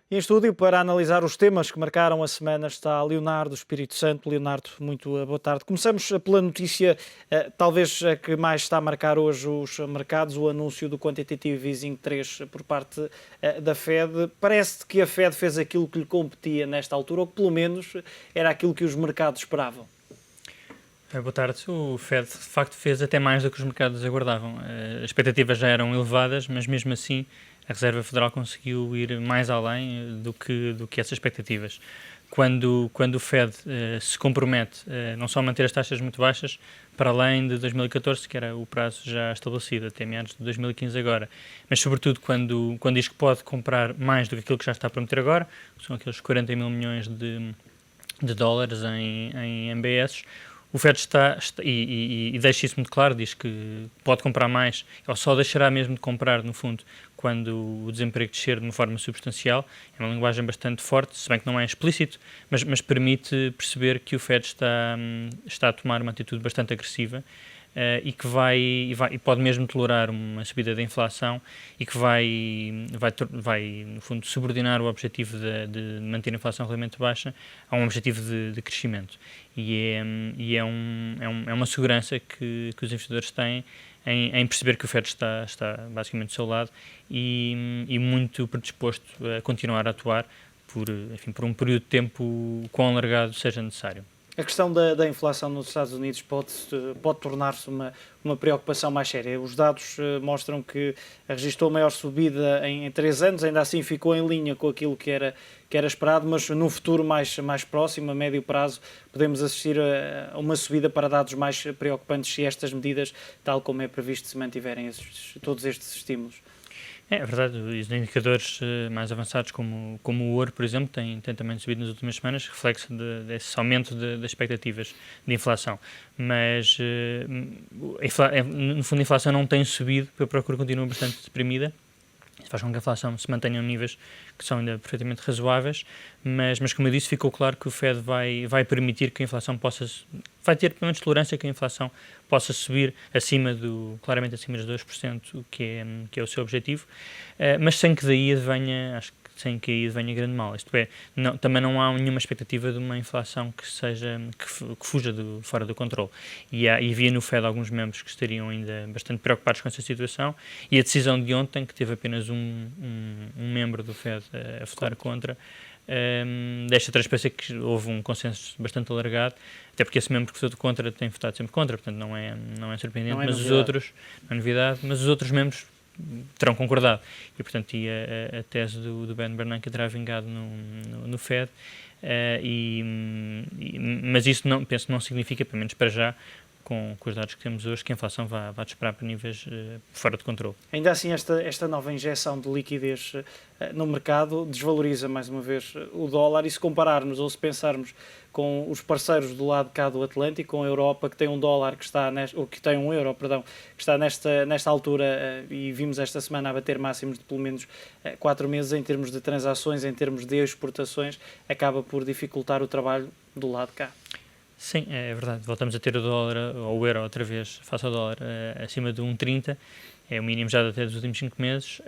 Em estúdio, para analisar os temas que marcaram a semana, está Leonardo Espírito Santo. Leonardo, muito boa tarde. Começamos pela notícia, talvez a que mais está a marcar hoje os mercados, o anúncio do Quantitative Easing 3 por parte da Fed. Parece que a Fed fez aquilo que lhe competia nesta altura, ou que pelo menos era aquilo que os mercados esperavam. Boa tarde. O Fed, de facto, fez até mais do que os mercados aguardavam. As expectativas já eram elevadas, mas mesmo assim a Reserva Federal conseguiu ir mais além do que essas expectativas. Quando o Fed se compromete não só a manter as taxas muito baixas, para além de 2014, que era o prazo já estabelecido, até meados de 2015 agora, mas sobretudo quando diz que pode comprar mais do que aquilo que já está a prometer agora, que são aqueles 40 mil milhões de dólares em MBS, o Fed e deixa isso muito claro, diz que pode comprar mais, ou só deixará mesmo de comprar, no fundo, quando o desemprego descer de uma forma substancial. É uma linguagem bastante forte, se bem que não é explícito, mas permite perceber que o Fed está a tomar uma atitude bastante agressiva e que e pode mesmo tolerar uma subida da inflação e que vai no fundo, subordinar o objetivo de manter a inflação relativamente baixa a um objetivo de crescimento. É uma segurança que os investidores têm em perceber que o Fed está basicamente do seu lado e muito predisposto a continuar a atuar por um período de tempo quão alargado seja necessário. A questão da inflação nos Estados Unidos pode tornar-se uma preocupação mais séria. Os dados mostram que registrou a maior subida em 3 anos, ainda assim ficou em linha com aquilo que era esperado, mas no futuro mais próximo, a médio prazo, podemos assistir a uma subida para dados mais preocupantes se estas medidas, tal como é previsto, se mantiverem todos estes estímulos. É verdade, os indicadores mais avançados, como o ouro, por exemplo, têm também subido nas últimas semanas, reflexo desse aumento das expectativas de inflação. Mas, no fundo, a inflação não tem subido, porque a procura continua bastante deprimida. Isso faz com que a inflação se mantenha em níveis que são ainda perfeitamente razoáveis, mas como eu disse, ficou claro que o Fed vai permitir que a inflação vai ter pelo menos tolerância que a inflação possa subir claramente acima dos 2%, que é o seu objetivo, mas sem que daí advenha, acho que sem que aí advenha grande mal. Isto é, também não há nenhuma expectativa de uma inflação que fuja fora do controle. E havia no Fed alguns membros que estariam ainda bastante preocupados com essa situação, e a decisão de ontem, que teve apenas um membro do Fed a votar contra, deixa transparecer que houve um consenso bastante alargado, até porque esse membro que votou contra tem votado sempre contra, portanto não é surpreendente, não é novidade, mas os outros membros terão concordado. E, portanto, a tese do Ben Bernanke terá vingado no Fed, mas isso não significa, pelo menos para já, com os dados que temos hoje, que a inflação vai disparar para níveis fora de controle. Ainda assim, esta nova injeção de liquidez no mercado desvaloriza mais uma vez o dólar, e se compararmos ou se pensarmos com os parceiros do lado cá do Atlântico, com a Europa, que tem um dólar que tem um euro, perdão, que está nesta altura, e vimos esta semana a bater máximos de pelo menos 4 meses em termos de transações, em termos de exportações, acaba por dificultar o trabalho do lado cá. Sim, é verdade. Voltamos a ter o dólar, ou o euro outra vez, face ao dólar, acima de 1,30. É o mínimo já até dos últimos 5 meses.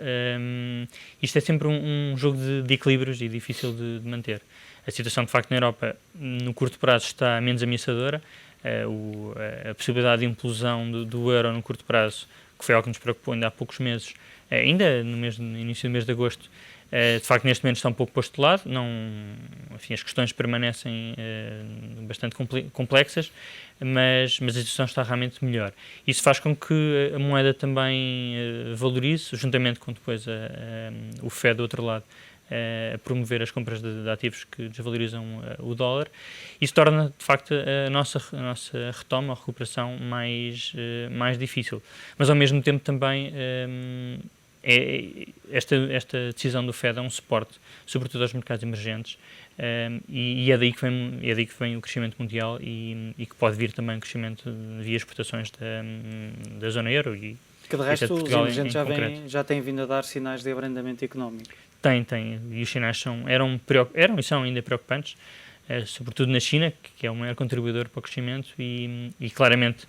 Isto é sempre um jogo de equilíbrios e difícil de manter. A situação, de facto, na Europa, no curto prazo, está menos ameaçadora. A possibilidade de implosão do euro no curto prazo, que foi algo que nos preocupou ainda há poucos meses, ainda no início do mês de agosto, de facto, neste momento está um pouco posto de lado. Enfim, as questões permanecem bastante complexas, mas a situação está realmente melhor. Isso faz com que a moeda também valorize, juntamente com depois o Fed do outro lado a promover as compras de ativos que desvalorizam o dólar. Isso torna, de facto, a nossa retoma, a recuperação mais difícil. Mas, ao mesmo tempo, também esta decisão do Fed é um suporte, sobretudo aos mercados emergentes, e é daí que vem o crescimento mundial e que pode vir também o crescimento via exportações da zona euro. E que de resto os emergentes já têm vindo a dar sinais de abrandamento económico. Tem. E os sinais eram e são ainda preocupantes, sobretudo na China, que é o maior contribuidor para o crescimento, e claramente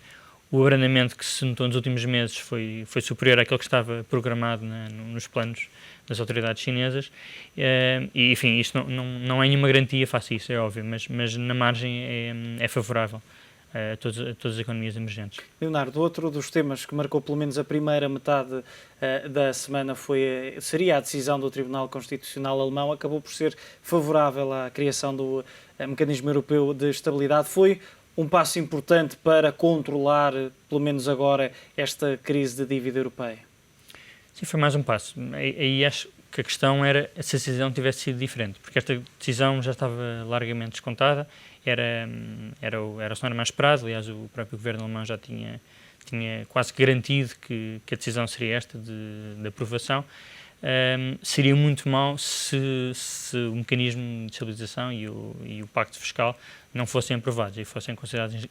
o abrandamento que se notou nos últimos meses foi superior àquele que estava programado nos planos das autoridades chinesas, e enfim, isto não é nenhuma garantia face a isso, é óbvio, mas na margem é favorável a todas as economias emergentes. Leonardo, outro dos temas que marcou pelo menos a primeira metade da semana seria a decisão do Tribunal Constitucional Alemão, acabou por ser favorável à criação do Mecanismo Europeu de Estabilidade. Foi um passo importante para controlar, pelo menos agora, esta crise de dívida europeia? Sim, foi mais um passo. Aí acho que a questão era se a decisão tivesse sido diferente, porque esta decisão já estava largamente descontada, era o cenário mais esperado. Aliás, o próprio governo alemão já tinha quase garantido que a decisão seria esta de aprovação. Seria muito mau se o mecanismo de estabilização e o pacto fiscal não fossem aprovados e fossem considerados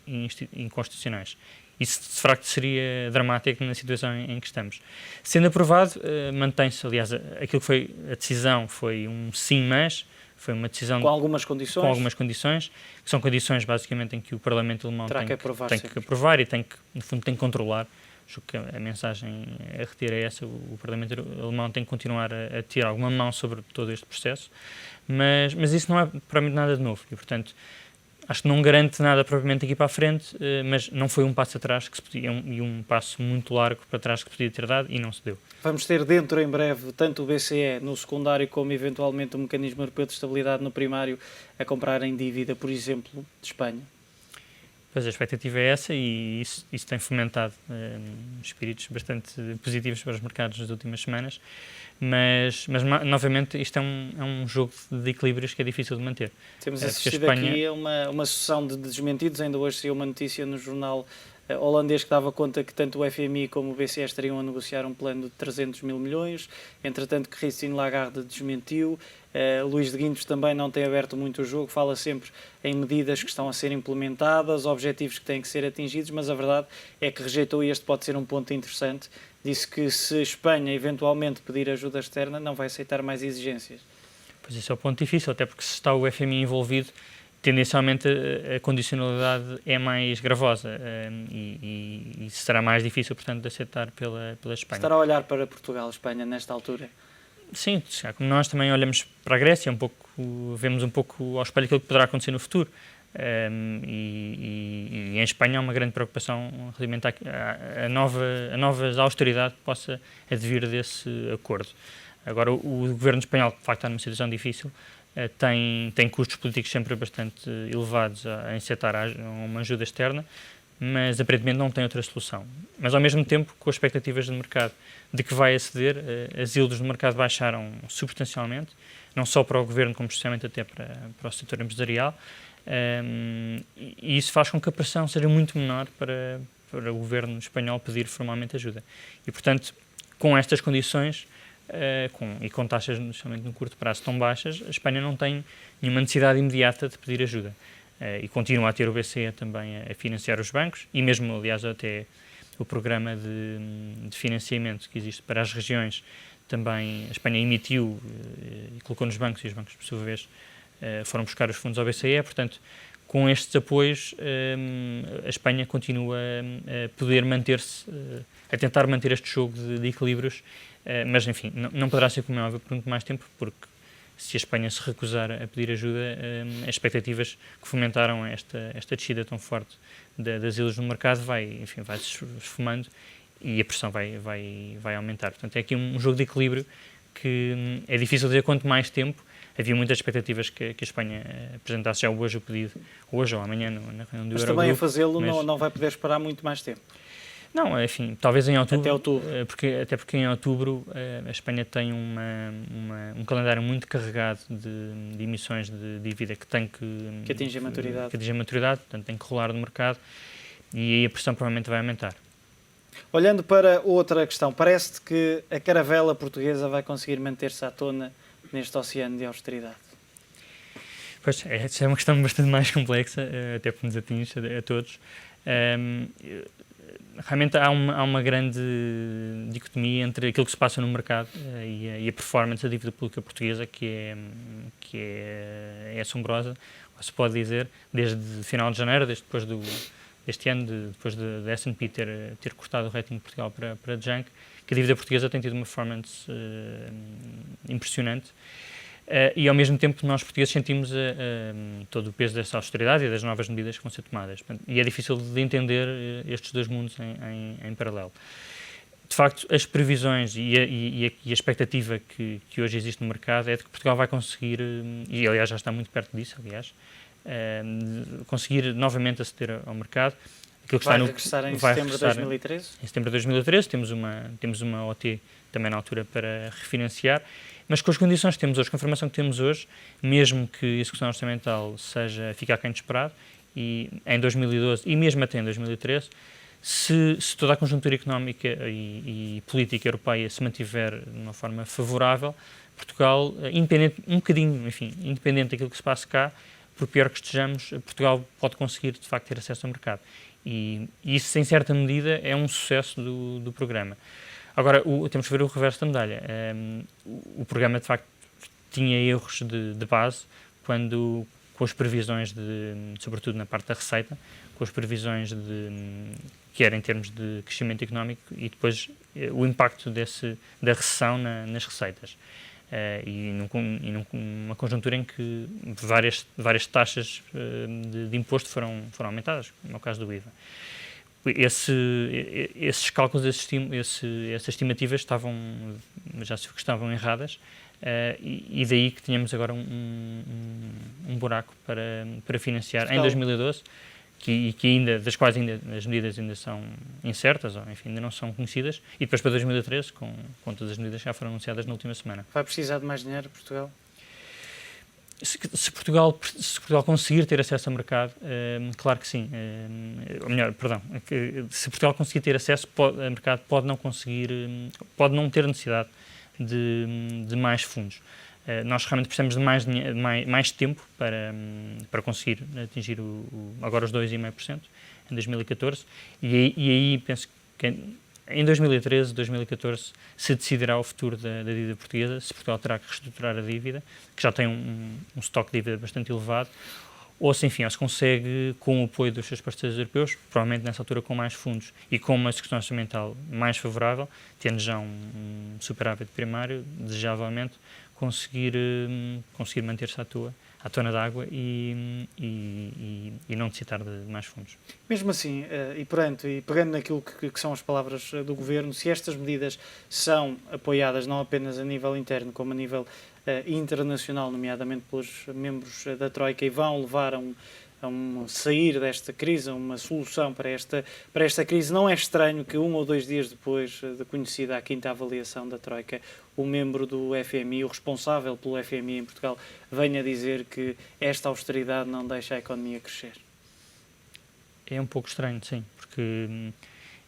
inconstitucionais. Isso, de facto, seria dramático na situação em que estamos. Sendo aprovado, mantém-se, aliás, aquilo que foi a decisão foi um sim, mas foi uma decisão com algumas condições, que são condições, basicamente, em que o Parlamento alemão tem que aprovar e no fundo, tem que controlar. Acho que a mensagem a reter é essa: o Parlamento alemão tem que continuar a ter alguma mão sobre todo este processo, mas isso não é propriamente nada de novo e, portanto, acho que não garante nada propriamente aqui para a frente, mas não foi um passo atrás que se podia, e um passo muito largo para trás que se podia ter dado e não se deu. Vamos ter dentro, em breve, tanto o BCE no secundário como, eventualmente, o Mecanismo Europeu de Estabilidade no primário a comprar em dívida, por exemplo, de Espanha. Pois a expectativa é essa e isso tem fomentado espíritos bastante positivos para os mercados nas últimas semanas, mas novamente isto é um jogo de equilíbrios que é difícil de manter. Temos assistido aqui a uma sucessão de desmentidos. Ainda hoje saiu uma notícia no jornal holandês que dava conta que tanto o FMI como o BCE estariam a negociar um plano de 300 mil milhões, entretanto que Christine Lagarde desmentiu. Luís de Guindos também não tem aberto muito o jogo, fala sempre em medidas que estão a ser implementadas, objetivos que têm que ser atingidos, mas a verdade é que rejeitou, e este pode ser um ponto interessante, disse que se Espanha eventualmente pedir ajuda externa não vai aceitar mais exigências. Pois isso é um ponto difícil, até porque se está o FMI envolvido, tendencialmente a condicionalidade é mais gravosa e será mais difícil, portanto, de aceitar pela Espanha. Estará a olhar para Portugal, Espanha, nesta altura? Sim, como nós também olhamos para a Grécia, vemos um pouco ao espelho aquilo que poderá acontecer no futuro. E em Espanha há uma grande preocupação relativamente a novas austeridade que possa advir desse acordo. Agora, o governo espanhol, de facto, está numa situação difícil, tem custos políticos sempre bastante elevados a incitar uma ajuda externa, mas aparentemente não tem outra solução. Mas ao mesmo tempo, com as expectativas de mercado de que vai aceder, as yields do mercado baixaram substancialmente, não só para o governo, como especialmente até para o setor empresarial, e isso faz com que a pressão seja muito menor para o governo espanhol pedir formalmente ajuda. E, portanto, com estas condições e com taxas, especialmente no curto prazo, tão baixas, a Espanha não tem nenhuma necessidade imediata de pedir ajuda. E continua a ter o BCE também a financiar os bancos e mesmo, aliás, até o programa de financiamento que existe para as regiões também a Espanha emitiu e colocou nos bancos, e os bancos, por sua vez, foram buscar os fundos ao BCE. Portanto, com estes apoios, a Espanha continua a poder manter-se, a tentar manter este jogo de equilíbrios, mas, enfim, não poderá ser, como é óbvio, por muito mais tempo, porque se a Espanha se recusar a pedir ajuda, as expectativas que fomentaram esta descida tão forte das ilhas no mercado vai se esfumando e a pressão vai aumentar. Portanto, é aqui um jogo de equilíbrio que é difícil dizer quanto mais tempo. Havia muitas expectativas que a Espanha apresentasse já hoje o pedido, hoje ou amanhã, na reunião do Eurogrupo. Mas também a fazê-lo não vai poder esperar muito mais tempo. Não, enfim, talvez em outubro. Até outubro. Até porque em outubro a Espanha tem um calendário muito carregado de emissões de dívida que tem que atingir a maturidade. Portanto tem que rolar no mercado e aí a pressão provavelmente vai aumentar. Olhando para outra questão, parece-te que a caravela portuguesa vai conseguir manter-se à tona neste oceano de austeridade? Pois, essa é uma questão bastante mais complexa, até porque nos atinge a todos. Realmente há uma grande dicotomia entre aquilo que se passa no mercado e a performance da dívida pública portuguesa, que é assombrosa, se pode dizer, desde final de janeiro, desde este ano, depois da S&P ter cortado o rating de Portugal para junk, que a dívida portuguesa tem tido uma performance impressionante. E ao mesmo tempo nós portugueses sentimos todo o peso dessa austeridade e das novas medidas que vão ser tomadas. E é difícil de entender estes dois mundos em paralelo. De facto, as previsões e a expectativa que hoje existe no mercado é de que Portugal vai conseguir, e aliás já está muito perto disso, conseguir novamente aceder ao mercado. Vai regressar em setembro de 2013? Em setembro de 2013 temos uma OT também na altura para refinanciar, mas com as condições que temos hoje, com a informação que temos hoje, mesmo que a execução orçamental fique aquém de esperado, e em 2012 e mesmo até em 2013, se toda a conjuntura económica e política europeia se mantiver de uma forma favorável, Portugal, independente daquilo que se passa cá, por pior que estejamos, Portugal pode conseguir, de facto, ter acesso ao mercado. E isso, em certa medida, é um sucesso do programa. Agora, temos que ver o reverso da medalha. O programa, de facto, tinha erros de base com as previsões, sobretudo na parte da receita, com as previsões que era em termos de crescimento económico e depois o impacto da recessão nas receitas. E numa conjuntura em que várias taxas de imposto foram aumentadas, como é o caso do IVA. Esses cálculos, essas estimativas já se viu que estavam erradas, e daí que tínhamos agora um buraco para financiar em 2012, das quais as medidas ainda são incertas, ou enfim, ainda não são conhecidas, e depois para 2013, com todas as medidas que já foram anunciadas na última semana. Vai precisar de mais dinheiro, Portugal? Se Portugal conseguir ter acesso ao mercado, claro que sim. Se Portugal conseguir ter acesso ao mercado, pode não ter necessidade de mais fundos. Nós realmente precisamos de mais tempo para conseguir atingir agora os 2,5% em 2014, e aí penso que em 2013, 2014, se decidirá o futuro da dívida portuguesa, se Portugal terá que reestruturar a dívida, que já tem um estoque de dívida bastante elevado, ou se, enfim, se consegue, com o apoio dos seus parceiros europeus, provavelmente nessa altura com mais fundos e com uma execução orçamental mais favorável, tendo já um superávit primário, desejavelmente, conseguir manter-se à tona d'água e não necessitar de mais fundos. Mesmo assim, e pegando naquilo que são as palavras do Governo, se estas medidas são apoiadas não apenas a nível interno, como a nível internacional, nomeadamente pelos membros da Troika, e vão levar a sair desta crise, a uma solução para esta crise, não é estranho que 1 ou 2 dias depois de conhecida a 5ª avaliação da Troika, o membro do FMI, o responsável pelo FMI em Portugal, venha dizer que esta austeridade não deixa a economia crescer. É um pouco estranho, sim, porque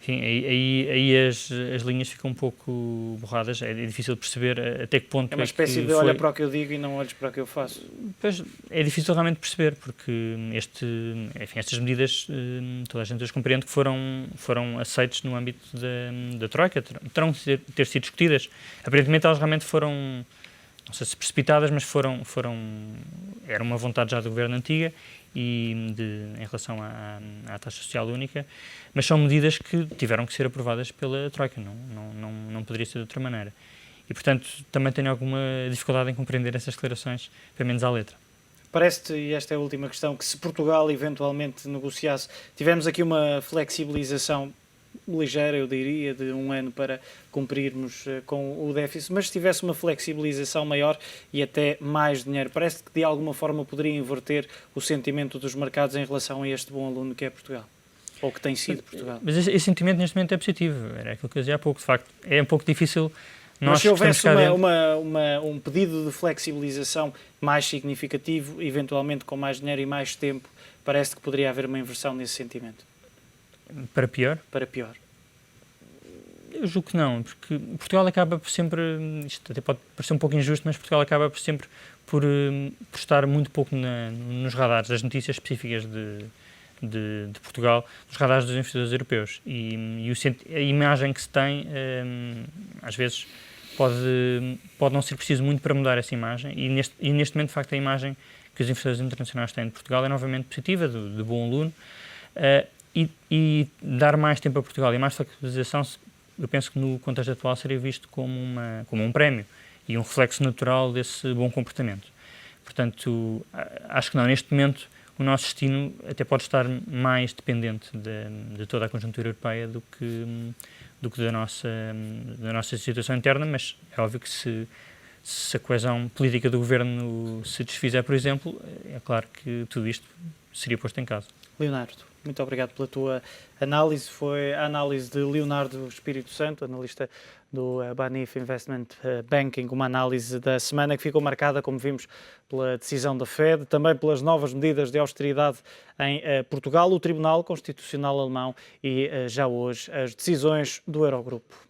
enfim, aí as linhas ficam um pouco borradas, é difícil de perceber até que ponto é uma espécie de olha para o que eu digo e não olhes para o que eu faço. Pois, é difícil realmente perceber, porque estas medidas, toda a gente as compreende que foram aceitas no âmbito da Troika, terão de ter sido discutidas. Aparentemente elas realmente foram, não sei se precipitadas, mas era uma vontade já do governo antiga em relação à taxa social única, mas são medidas que tiveram que ser aprovadas pela Troika, não poderia ser de outra maneira. E, portanto, também tenho alguma dificuldade em compreender essas declarações, pelo menos à letra. Parece-te, e esta é a última questão, que se Portugal eventualmente negociasse, tivemos aqui uma flexibilização ligeira, eu diria, de 1 ano para cumprirmos com o déficit, mas se tivesse uma flexibilização maior e até mais dinheiro, parece que de alguma forma poderia inverter o sentimento dos mercados em relação a este bom aluno que é Portugal, ou que tem sido Portugal. Mas esse sentimento neste momento é positivo, era aquilo que eu dizia há pouco, de facto, é um pouco difícil. Mas se houvesse um pedido de flexibilização mais significativo, eventualmente com mais dinheiro e mais tempo, parece que poderia haver uma inversão nesse sentimento. Para pior? Para pior. Eu julgo que não, porque Portugal acaba por sempre, isto até pode parecer um pouco injusto, mas Portugal acaba por sempre por estar muito pouco nos radares das notícias específicas de Portugal, nos radares dos investidores europeus. E a imagem que se tem, às vezes, pode não ser preciso muito para mudar essa imagem, e neste momento, de facto, a imagem que os investidores internacionais têm de Portugal é novamente positiva, de bom aluno. e dar mais tempo a Portugal e mais flexibilização, eu penso que no contexto atual seria visto como um prémio e um reflexo natural desse bom comportamento. Portanto, acho que não, neste momento o nosso destino até pode estar mais dependente de toda a conjuntura europeia do que da nossa situação interna, mas é óbvio que se a coesão política do governo se desfizer, por exemplo, é claro que tudo isto seria posto em causa. Leonardo, muito obrigado pela tua análise. Foi a análise de Leonardo Espírito Santo, analista do Banif Investment Banking, uma análise da semana que ficou marcada, como vimos, pela decisão da Fed, também pelas novas medidas de austeridade em Portugal, o Tribunal Constitucional Alemão e já hoje as decisões do Eurogrupo.